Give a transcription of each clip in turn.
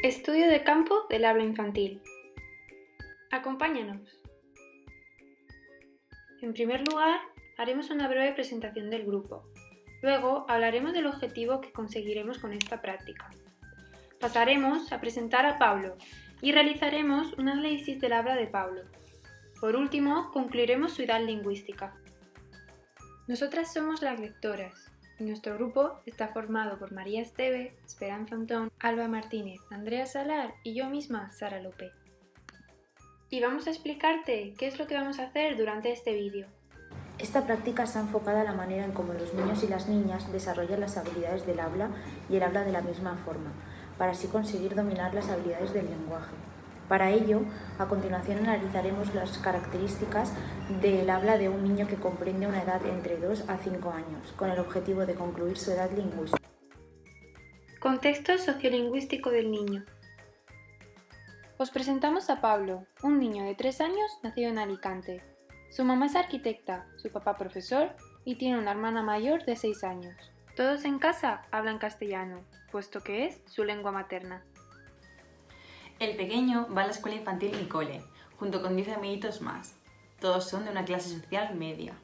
Estudio de campo del habla infantil. Acompáñanos. En primer lugar, haremos una breve presentación del grupo. Luego hablaremos del objetivo que conseguiremos con esta práctica. Pasaremos a presentar a Pablo y realizaremos un análisis del habla de Pablo. Por último, concluiremos su edad lingüística. Nosotras somos las lectoras y nuestro grupo está formado por María Esteve, Esperanza Antón, Alba Martínez, Andrea Salar y yo misma, Sara López. Y vamos a explicarte qué es lo que vamos a hacer durante este vídeo. Esta práctica está enfocada a la manera en cómo los niños y las niñas desarrollan las habilidades del habla y el habla de la misma forma, para así conseguir dominar las habilidades del lenguaje. Para ello, a continuación analizaremos las características del habla de un niño que comprende una edad entre 2 a 5 años, con el objetivo de concluir su edad lingüística. Contexto sociolingüístico del niño. Os presentamos a Pablo, un niño de 3 años nacido en Alicante. Su mamá es arquitecta, su papá profesor y tiene una hermana mayor de 6 años. Todos en casa hablan castellano, puesto que es su lengua materna. El pequeño va a la escuela infantil Nicole, junto con 10 amiguitos más. Todos son de una clase social media.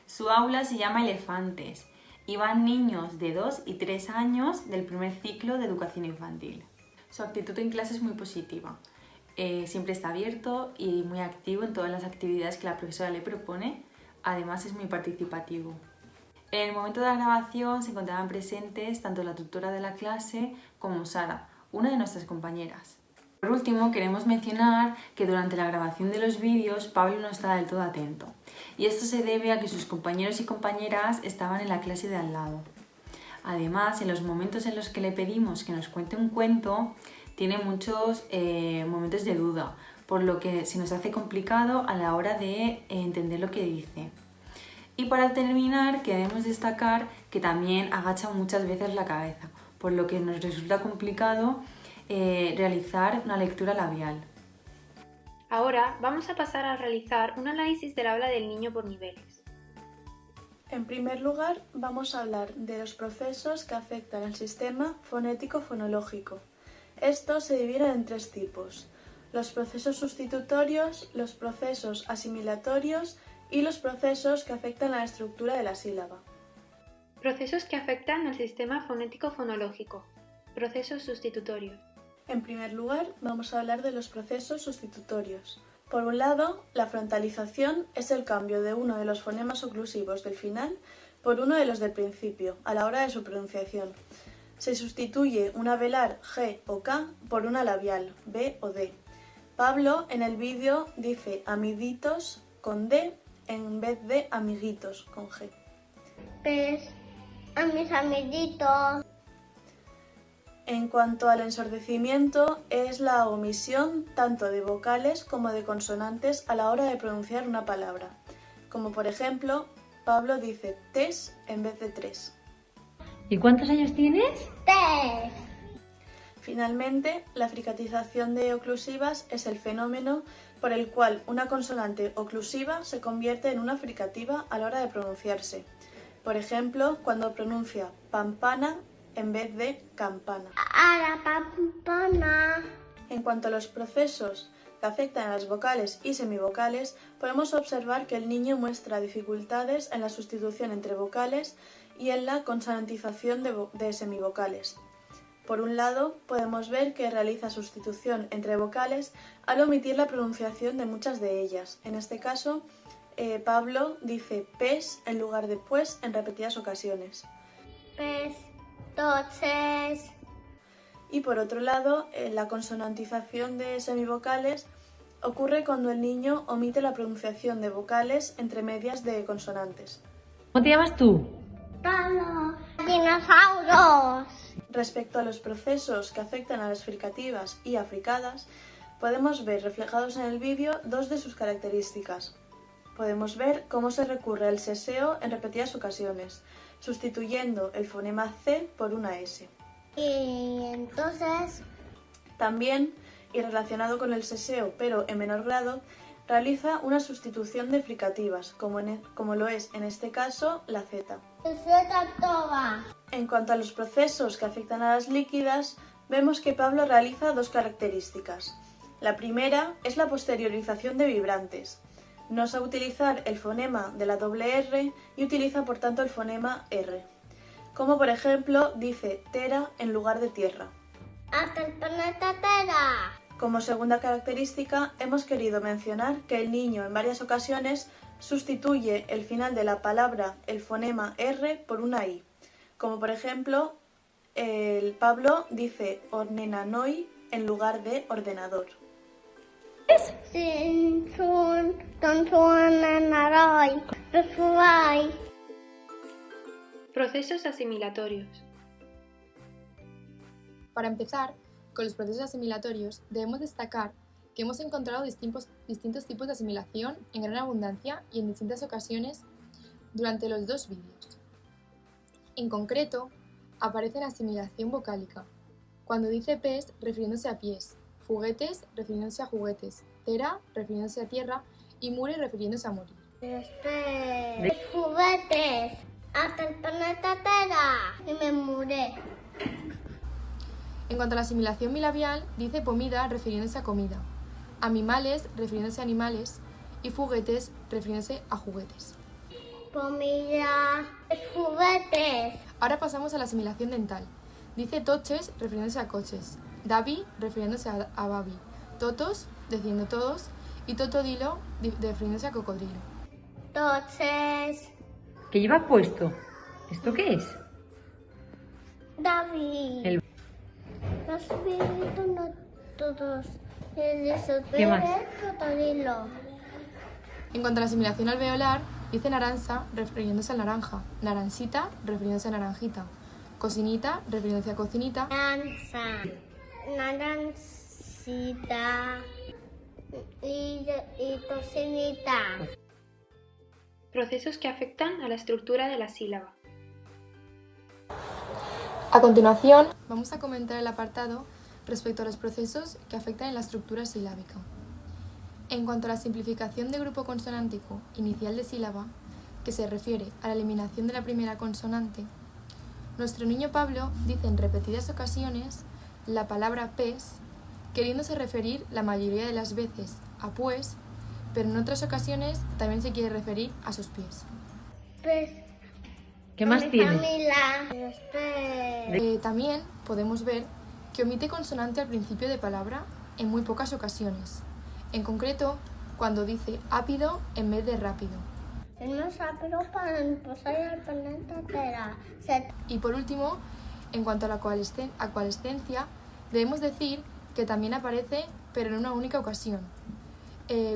Su aula se llama Elefantes y van niños de 2 y 3 años del primer ciclo de educación infantil. Su actitud en clase es muy positiva. Siempre está abierto y muy activo en todas las actividades que la profesora le propone. Además es muy participativo. En el momento de la grabación se encontraban presentes tanto la tutora de la clase como Sara, una de nuestras compañeras. Por último, queremos mencionar que durante la grabación de los vídeos Pablo no estaba del todo atento. Y esto se debe a que sus compañeros y compañeras estaban en la clase de al lado. Además, en los momentos en los que le pedimos que nos cuente un cuento, tiene muchos momentos de duda, por lo que se nos hace complicado a la hora de entender lo que dice. Y para terminar, queremos destacar que también agacha muchas veces la cabeza, por lo que nos resulta complicado realizar una lectura labial. Ahora vamos a pasar a realizar un análisis del habla del niño por niveles. En primer lugar, vamos a hablar de los procesos que afectan al sistema fonético-fonológico. Estos se dividen en 3 tipos: los procesos sustitutorios, los procesos asimilatorios y los procesos que afectan a la estructura de la sílaba. Procesos que afectan al sistema fonético-fonológico. Procesos sustitutorios. En primer lugar, vamos a hablar de los procesos sustitutorios. Por un lado, la frontalización es el cambio de uno de los fonemas oclusivos del final por uno de los del principio, a la hora de su pronunciación. Se sustituye una velar G o K por una labial B o D. Pablo en el vídeo dice amiguitos con D en vez de amiguitos con G. Pues a mis amiguitos. En cuanto al ensordecimiento, es la omisión tanto de vocales como de consonantes a la hora de pronunciar una palabra. Como por ejemplo, Pablo dice tes en vez de tres. ¿Y cuántos años tienes? 3. Finalmente, la fricatización de oclusivas es el fenómeno por el cual una consonante oclusiva se convierte en una fricativa a la hora de pronunciarse. Por ejemplo, cuando pronuncia pampana en vez de campana. A la pampana. En cuanto a los procesos que afectan a las vocales y semivocales, podemos observar que el niño muestra dificultades en la sustitución entre vocales y en la consonantización de semivocales. Por un lado, podemos ver que realiza sustitución entre vocales al omitir la pronunciación de muchas de ellas. En este caso, Pablo dice pes en lugar de pues en repetidas ocasiones. Pues, entonces, Y por otro lado, la consonantización de semivocales ocurre cuando el niño omite la pronunciación de vocales entre medias de consonantes. ¿Cómo te llamas tú? Pablo. Dinosaurios. Respecto a los procesos que afectan a las fricativas y africadas, podemos ver reflejados en el vídeo 2 de sus características. Podemos ver cómo se recurre al seseo en repetidas ocasiones, sustituyendo el fonema C por una S. Y entonces, También, y relacionado con el seseo pero en menor grado, realiza una sustitución de fricativas, como lo es en este caso la Z. Z toda. En cuanto a los procesos que afectan a las líquidas, vemos que Pablo realiza dos características. La primera es la posteriorización de vibrantes. No sabe utilizar el fonema de la doble R y utiliza por tanto el fonema R. Como por ejemplo dice Tera en lugar de tierra. Hasta el planeta Tierra. Como segunda característica hemos querido mencionar que el niño en varias ocasiones sustituye el final de la palabra, el fonema R, por una I. Como por ejemplo el Pablo dice ordenanoi en lugar de ordenador. Sin sun, ton suenan Procesos asimilatorios. Para empezar, con los procesos asimilatorios debemos destacar que hemos encontrado distintos tipos de asimilación en gran abundancia y en distintas ocasiones durante los dos vídeos. En concreto, aparece la asimilación vocálica, cuando dice pez refiriéndose a pies, juguetes refiriéndose a juguetes, tera refiriéndose a tierra y mure refiriéndose a morir. Los juguetes. Hasta el planeta Tierra. Y me muré. En cuanto a la asimilación bilabial, dice pomida refiriéndose a comida, animales refiriéndose a animales y juguetes refiriéndose a juguetes. Comida. Los juguetes. Ahora pasamos a la asimilación dental. Dice toches refiriéndose a coches, davi refiriéndose a babi, totos diciendo todos y totodilo refiriéndose a cocodrilo. Entonces, ¿Qué llevas puesto? ¿Esto qué es? David. Los viejitos no todos. ¿Qué más? Cocodrilo. En cuanto a la asimilación alveolar, dice naranza refiriéndose a naranja, naranjita refiriéndose a naranjita, cocinita refiriéndose a cocinita, Naranja. Naranjita. Y tocinita. Procesos que afectan a la estructura de la sílaba. A continuación, vamos a comentar el apartado respecto a los procesos que afectan en la estructura silábica. En cuanto a la simplificación de grupo consonántico inicial de sílaba, que se refiere a la eliminación de la primera consonante, nuestro niño Pablo dice en repetidas ocasiones la palabra pes, queriéndose referir la mayoría de las veces a pues, pero en otras ocasiones también se quiere referir a sus pies. Pues, ¿Qué más tienes? También podemos ver que omite consonante al principio de palabra en muy pocas ocasiones. En concreto, cuando dice ápido en vez de rápido. Es más rápido para empezar al planeta Tierra. Y por último, en cuanto a la coalescencia, debemos decir que también aparece, pero en una única ocasión.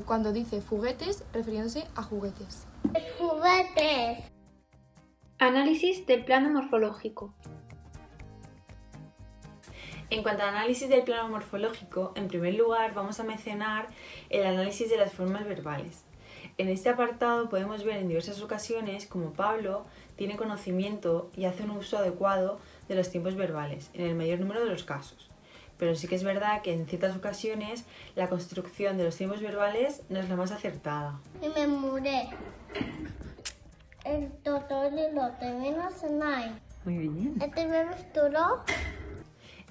Cuando dice juguetes, refiriéndose a juguetes. Juguetes. Análisis del plano morfológico. En cuanto al análisis del plano morfológico, en primer lugar vamos a mencionar el análisis de las formas verbales. En este apartado podemos ver en diversas ocasiones cómo Pablo tiene conocimiento y hace un uso adecuado de los tiempos verbales, en el mayor número de los casos. Pero sí que es verdad que en ciertas ocasiones la construcción de los tiempos verbales no es la más acertada. Y me muré. El totolilo termina senai. Muy bien. ¿Este bebé es duro?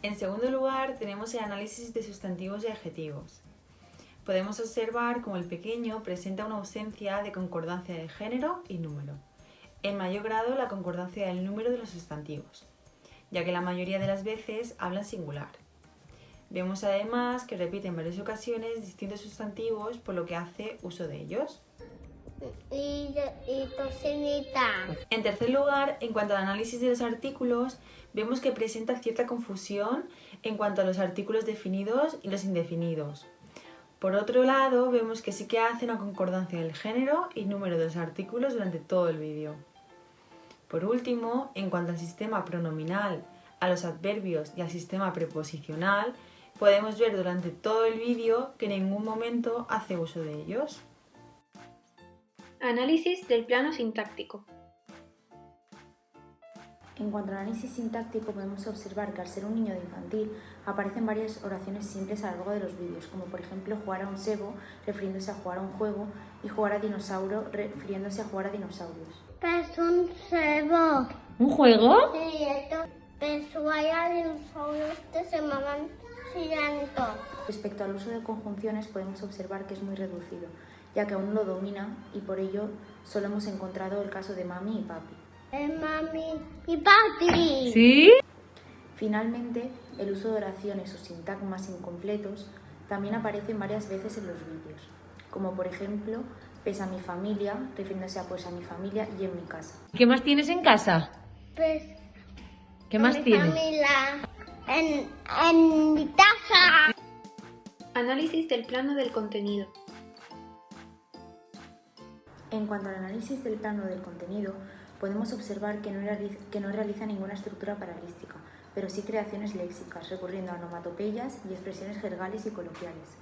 En segundo lugar tenemos el análisis de sustantivos y adjetivos. Podemos observar cómo el pequeño presenta una ausencia de concordancia de género y número. En mayor grado la concordancia del número de los sustantivos, ya que la mayoría de las veces hablan singular. Vemos además que repite en varias ocasiones distintos sustantivos por lo que hace uso de ellos. Y tocinita. En tercer lugar, en cuanto al análisis de los artículos, vemos que presenta cierta confusión en cuanto a los artículos definidos y los indefinidos. Por otro lado, vemos que sí que hace una concordancia del género y número de los artículos durante todo el vídeo. Por último, en cuanto al sistema pronominal, a los adverbios y al sistema preposicional, podemos ver durante todo el vídeo que en ningún momento hace uso de ellos. Análisis del plano sintáctico. En cuanto al análisis sintáctico, podemos observar que al ser un niño de infantil aparecen varias oraciones simples a lo largo de los vídeos, como por ejemplo jugar a un sebo, refiriéndose a jugar a un juego, y jugar a dinosaurio, refiriéndose a jugar a dinosaurios. Es un cebo. ¿Un juego? Sí, esto. Pues vaya dinosaurios que se llamaban Cilanto. Respecto al uso de conjunciones podemos observar que es muy reducido, ya que aún lo domina y por ello solo hemos encontrado el caso de mami y papi. Mami y papi. ¿Sí? Finalmente, el uso de oraciones o sintagmas incompletos también aparecen varias veces en los vídeos, como por ejemplo, pues a mi familia, refiriéndose a pues a mi familia y en mi casa. ¿Qué más tienes en casa? Pues ¿Qué con más mi tienes? familia en mi casa. Análisis del plano del contenido. En cuanto al análisis del plano del contenido, podemos observar que no realiza ninguna estructura paralística, pero sí creaciones léxicas, recurriendo a onomatopeyas y expresiones jergales y coloquiales,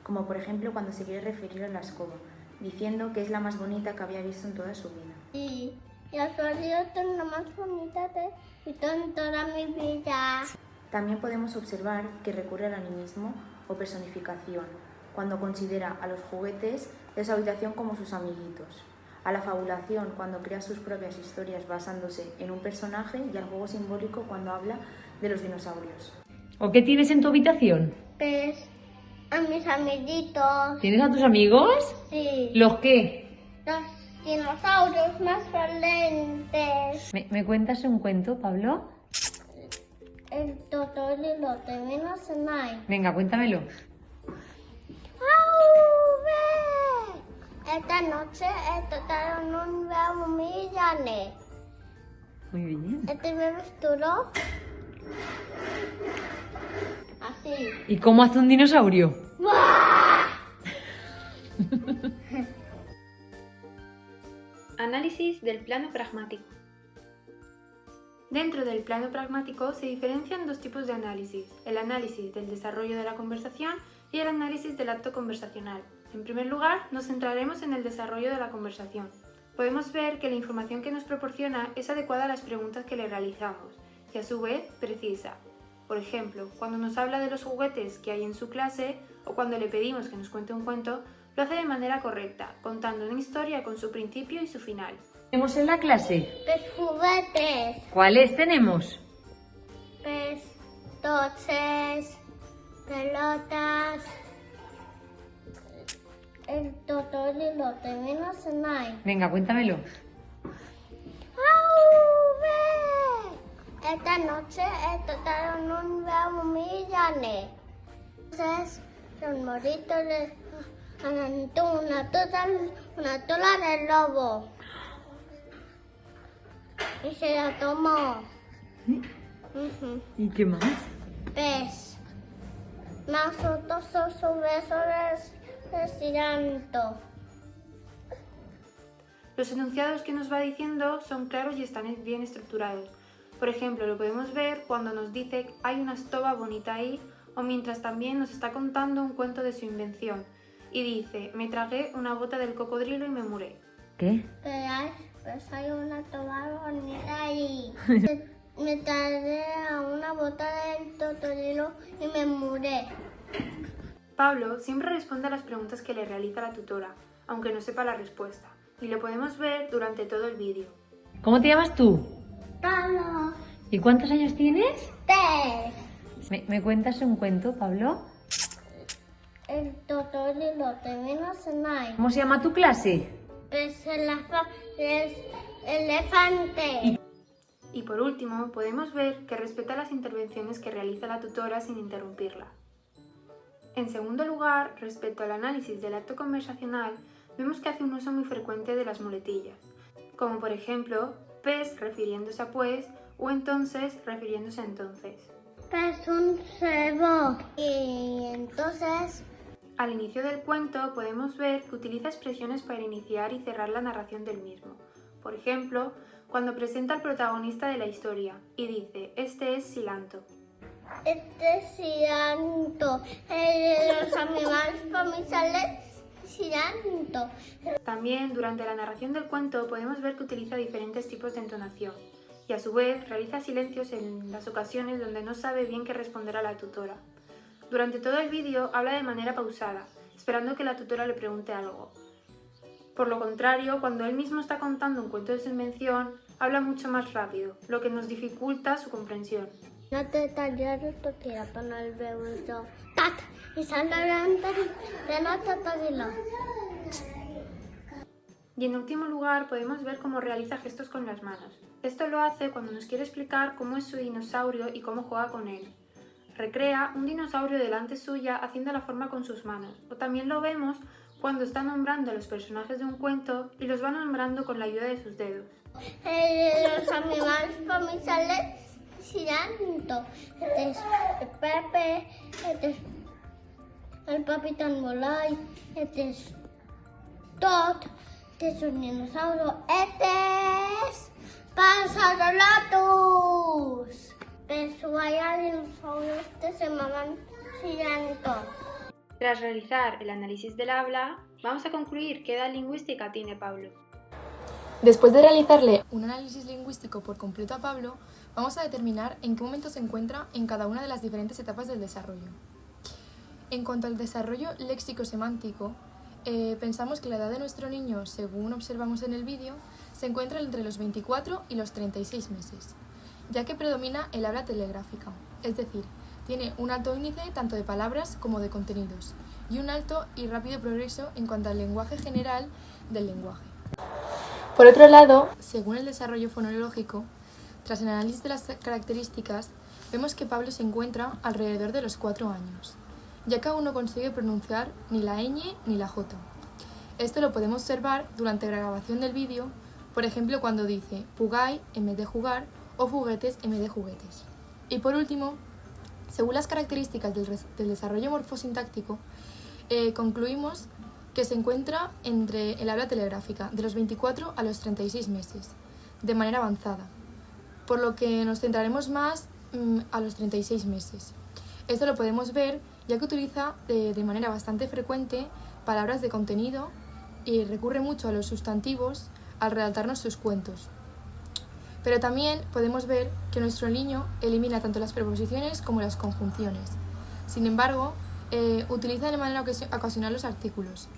como por ejemplo cuando se quiere referir a la escoba, diciendo que es la más bonita que había visto en toda su vida. Y ha salido la más bonita de en toda mi vida. También podemos observar que recurre al animismo o personificación, cuando considera a los juguetes de su habitación como sus amiguitos, a la fabulación cuando crea sus propias historias basándose en un personaje y al juego simbólico cuando habla de los dinosaurios. ¿O qué tienes en tu habitación? Pues a mis amiguitos. ¿Tienes a tus amigos? Sí. ¿Los qué? Los dinosaurios más valientes. ¿Me cuentas un cuento, Pablo? El Totoro y los Teminos en ahí. Venga, cuéntamelo. Esta noche el Totoro no va a humillarme. Muy bien. Este bebé duro. Así. ¿Y cómo hace un dinosaurio? Análisis del plano pragmático. Dentro del plano pragmático se diferencian dos tipos de análisis, el análisis del desarrollo de la conversación y el análisis del acto conversacional. En primer lugar, nos centraremos en el desarrollo de la conversación. Podemos ver que la información que nos proporciona es adecuada a las preguntas que le realizamos y a su vez precisa. Por ejemplo, cuando nos habla de los juguetes que hay en su clase o cuando le pedimos que nos cuente un cuento, lo hace de manera correcta, contando una historia con su principio y su final. ¿Tenemos en la clase? Pues juguetes. ¿Cuáles tenemos? Pues dulces, pelotas. El Totoro y los Teminos en ahí. Venga, cuéntamelo. Esta noche el Totoro no va a humillarme. Entonces, los moritos le ganan una tola del lobo. Y se la tomó. ¿Y qué más? Pez. Más otros sus besos les tiranto. Los enunciados que nos va diciendo son claros y están bien estructurados. Por ejemplo, lo podemos ver cuando nos dice hay una estoba bonita ahí, o mientras también nos está contando un cuento de su invención y dice, me tragué una bota del cocodrilo y me muré. ¿Qué? Pues hay una toma bonita ahí. Me tragué a una bota del Totoro y me muré. Pablo siempre responde a las preguntas que le realiza la tutora, aunque no sepa la respuesta, y lo podemos ver durante todo el vídeo. ¿Cómo te llamas tú? Pablo. ¿Y cuántos años tienes? Pez. ¿Me cuentas un cuento, Pablo? El Totoro y los Teminos en ahí. ¿Cómo se llama tu clase? Pues el elefante. Y por último, podemos ver que respeta las intervenciones que realiza la tutora sin interrumpirla. En segundo lugar, respecto al análisis del acto conversacional, vemos que hace un uso muy frecuente de las muletillas, como por ejemplo, pues refiriéndose a pues o entonces refiriéndose a entonces. Pues un cebo. Y entonces, Al inicio del cuento podemos ver que utiliza expresiones para iniciar y cerrar la narración del mismo. Por ejemplo, cuando presenta al protagonista de la historia y dice, este es Cilanto. este cianto. El de los animales comerciales, cianto. También durante la narración del cuento podemos ver que utiliza diferentes tipos de entonación y a su vez realiza silencios en las ocasiones donde no sabe bien qué responder a la tutora. Durante todo el vídeo habla de manera pausada, esperando que la tutora le pregunte algo. Por lo contrario, cuando él mismo está contando un cuento de su invención, habla mucho más rápido, lo que nos dificulta su comprensión. No te tallaré tu tía para el bebé. ¡Tat! Y sale delante de no te tallaré. Y en último lugar podemos ver cómo realiza gestos con las manos. Esto lo hace cuando nos quiere explicar cómo es su dinosaurio y cómo juega con él. Recrea un dinosaurio delante suya haciendo la forma con sus manos. O también lo vemos cuando está nombrando a los personajes de un cuento y los va nombrando con la ayuda de sus dedos. Los animales para mí salen girando. Este es el Pepe, este es el Papitán Molay, este es Tot, este es un dinosaurio, este es Pasarolatus. Pero vaya dinosaurios que se llaman girando. Tras realizar el análisis del habla, vamos a concluir qué edad lingüística tiene Pablo. Después de realizarle un análisis lingüístico por completo a Pablo, vamos a determinar en qué momento se encuentra en cada una de las diferentes etapas del desarrollo. En cuanto al desarrollo léxico-semántico, pensamos que la edad de nuestro niño, según observamos en el vídeo, se encuentra entre los 24 y los 36 meses, ya que predomina el habla telegráfica, es decir, tiene un alto índice tanto de palabras como de contenidos y un alto y rápido progreso en cuanto al lenguaje general del lenguaje. Por otro lado, según el desarrollo fonológico, tras el análisis de las características, vemos que Pablo se encuentra alrededor de los 4 años, ya que aún no consigue pronunciar ni la ñ ni la j. Esto lo podemos observar durante la grabación del vídeo, por ejemplo cuando dice pugay en vez de jugar o juguetes en vez de juguetes. Y por último, según las características del desarrollo morfosintáctico, concluimos que se encuentra entre el habla telegráfica de los 24 a los 36 meses, de manera avanzada, por lo que nos centraremos más a los 36 meses. Esto lo podemos ver ya que utiliza de manera bastante frecuente palabras de contenido y recurre mucho a los sustantivos al redactarnos sus cuentos. Pero también podemos ver que nuestro niño elimina tanto las preposiciones como las conjunciones. Sin embargo, utiliza de manera ocasional los artículos.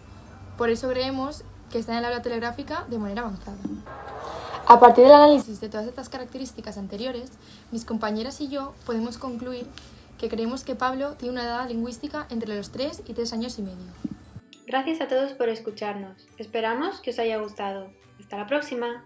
Por eso creemos que está en el habla telegráfica de manera avanzada. A partir del análisis de todas estas características anteriores, mis compañeras y yo podemos concluir que creemos que Pablo tiene una edad lingüística entre los 3 y 3 años y medio. Gracias a todos por escucharnos. Esperamos que os haya gustado. Hasta la próxima.